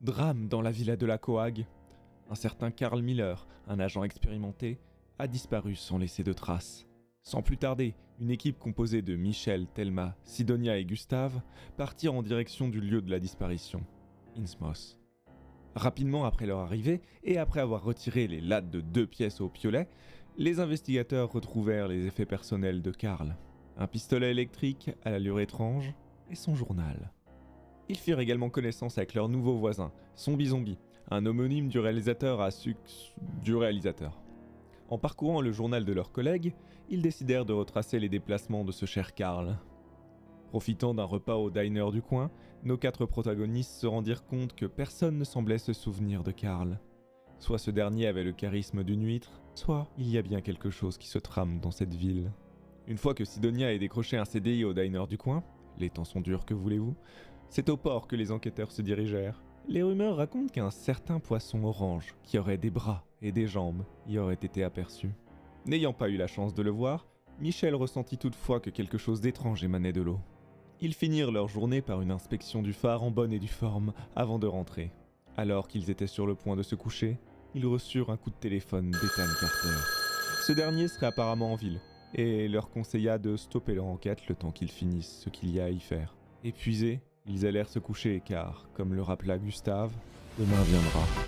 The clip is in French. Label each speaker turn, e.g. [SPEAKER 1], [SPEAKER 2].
[SPEAKER 1] Drame dans la villa de la Coag. Un certain Carl Miller, un agent expérimenté, a disparu sans laisser de traces. Sans plus tarder, une équipe composée de Michel, Thelma, Sidonia et Gustave partirent en direction du lieu de la disparition, Innsmouth. Rapidement après leur arrivée, et après avoir retiré les lattes de 2 pièces au piolet, les investigateurs retrouvèrent les effets personnels de Carl. Un pistolet électrique à l'allure étrange et son journal. Ils firent également connaissance avec leur nouveau voisin, Zombie Zombie, un homonyme du réalisateur du réalisateur. En parcourant le journal de leurs collègues, ils décidèrent de retracer les déplacements de ce cher Carl. Profitant d'un repas au diner du coin, nos 4 protagonistes se rendirent compte que personne ne semblait se souvenir de Carl. Soit ce dernier avait le charisme d'une huître, soit il y a bien quelque chose qui se trame dans cette ville. Une fois que Sidonia ait décroché un CDI au diner du coin, les temps sont durs que voulez-vous, c'est au port que les enquêteurs se dirigèrent. Les rumeurs racontent qu'un certain poisson orange, qui aurait des bras et des jambes, y aurait été aperçu. N'ayant pas eu la chance de le voir, Michel ressentit toutefois que quelque chose d'étrange émanait de l'eau. Ils finirent leur journée par une inspection du phare en bonne et due forme avant de rentrer. Alors qu'ils étaient sur le point de se coucher, ils reçurent un coup de téléphone d'Ethan Carter. Ce dernier serait apparemment en ville, et leur conseilla de stopper leur enquête le temps qu'ils finissent ce qu'il y a à y faire. Épuisés, ils allèrent se coucher car, comme le rappela Gustave, demain viendra.